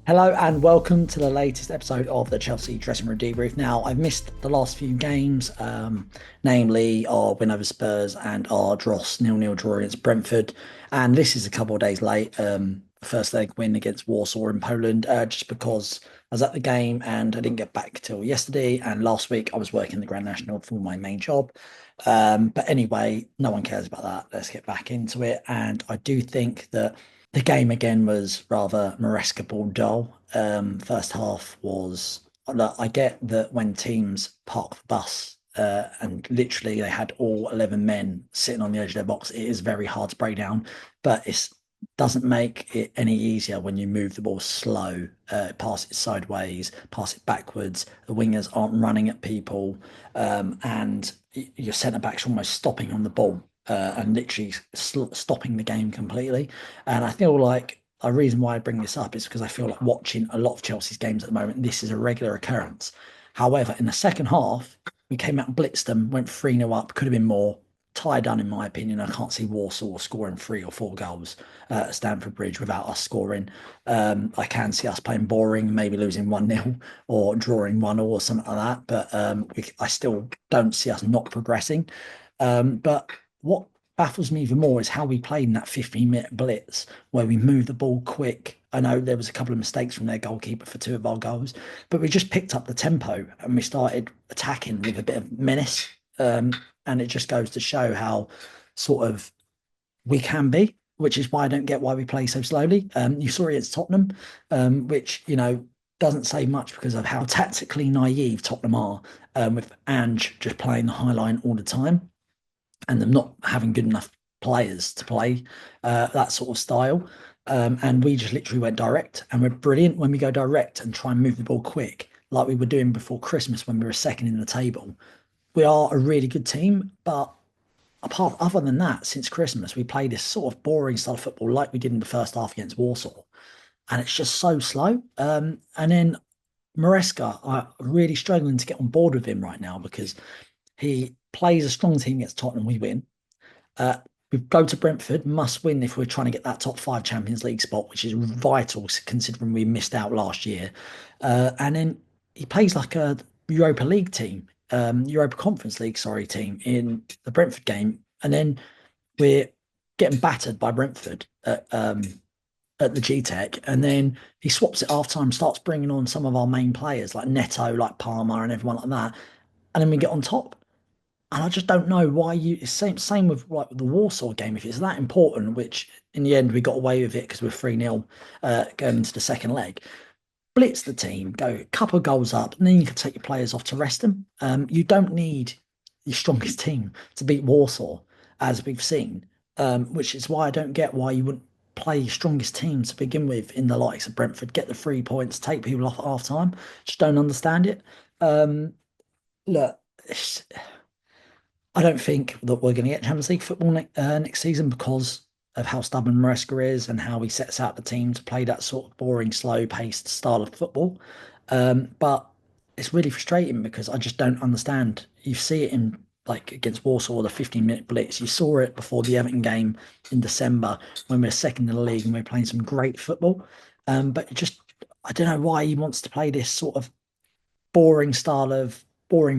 Hello and welcome to the latest episode of the Chelsea Dressing Room Debrief. Now, I've missed the last few games, namely our win over Spurs and our Dross 0-0 draw against Brentford. And this is a couple of days late. First leg win against Warsaw in Poland, just because I was at the game and I didn't get back till yesterday. And last week I was working the Grand National for my main job. But anyway, no one cares about that. Let's get back into it. And I do think that the game again was rather Maresca ball dull. First half was. Look, I get that when teams park the bus and literally they had all 11 men sitting on the edge of their box, it is very hard to break down, but it doesn't make it any easier when you move the ball slow, pass it sideways, pass it backwards. The wingers aren't running at people, and your centre backs almost stopping on the ball and literally stopping the game completely. And I feel like a reason why I bring this up is because I feel like watching a lot of Chelsea's games at the moment, this is a regular occurrence. However, in the second half, we came out and blitzed them, went 3-0 up, could have been more. Tie done, in my opinion. I can't see Warsaw scoring 3 or 4 goals at Stamford Bridge without us scoring. I can see us playing boring, maybe losing 1-0 or drawing 1 or something like that. But I still don't see us not progressing. But what baffles me even more is how we played in that 15-minute blitz where we moved the ball quick. I know there was a couple of mistakes from their goalkeeper for 2 of our goals, but we just picked up the tempo and we started attacking with a bit of menace. And it just goes to show how sort of we can be, which is why I don't get why we play so slowly. You saw it at Tottenham, which, doesn't say much because of how tactically naive Tottenham are, with Ange just playing the high line all the time and them not having good enough players to play that sort of style. And we just literally went direct, and we're brilliant when we go direct and try and move the ball quick, like we were doing before Christmas when we were second in the table. We are a really good team, but other than that, since Christmas, we play this sort of boring style of football like we did in the first half against Warsaw, and it's just so slow. And then Maresca, I'm really struggling to get on board with him right now because he plays a strong team against Tottenham, we win. Uh, we go to Brentford, must win if we're trying to get that top five Champions League spot, which is vital considering we missed out last year. And then he plays like a Europa League team, Europa Conference League, sorry, team in the Brentford game. And then we're getting battered by Brentford at the G-Tech. And then he swaps it half time, starts bringing on some of our main players like Neto, like Palmer, and everyone like that. And then we get on top. And I just don't know why you. It's same with like the Warsaw game. If it's that important, which in the end we got away with it because we're 3-0 going into the second leg. Blitz the team, go a couple of goals up, and then you can take your players off to rest them. You don't need your strongest team to beat Warsaw, as we've seen. Which is why I don't get why you wouldn't play your strongest team to begin with in the likes of Brentford, get the 3 points, take people off at half time. Just don't understand it. Um, Look, I don't think that we're going to get Champions League football next season because of how stubborn Maresca is and how he sets out the team to play that sort of boring, slow-paced style of football. But it's really frustrating because I just don't understand. You see it in like against Warsaw, the 15-minute blitz. You saw it before the Everton game in December when we were second in the league and we are playing some great football. But it just I don't know why he wants to play this sort of boring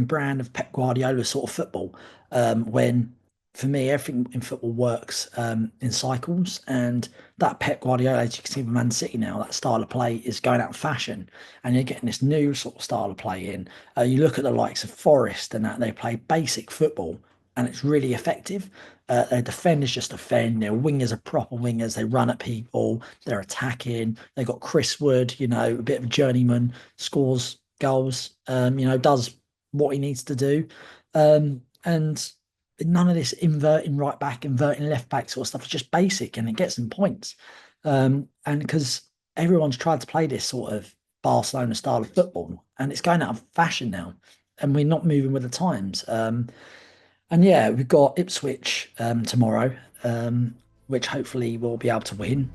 brand of Pep Guardiola sort of football. When for me, everything in football works in cycles, and that Pep Guardiola, as you can see with Man City now, that style of play is going out of fashion, and you're getting this new sort of style of play in. You look at the likes of Forest and that they play basic football, and it's really effective. Their defenders just defend. Their wingers are proper wingers. They run at people. They're attacking. They've got Chris Wood, a bit of a journeyman, scores goals, does what he needs to do. And none of this inverting right back, inverting left back sort of stuff is just basic and it gets them points. And because everyone's tried to play this sort of Barcelona style of football and it's going out of fashion now and we're not moving with the times. And yeah, we've got Ipswich tomorrow, which hopefully we'll be able to win.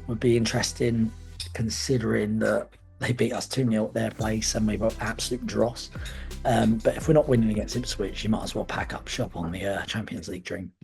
Would be interesting considering that they beat us 2-0 at their place and we were absolute dross. But if we're not winning against Ipswich, you might as well pack up shop on the Champions League dream.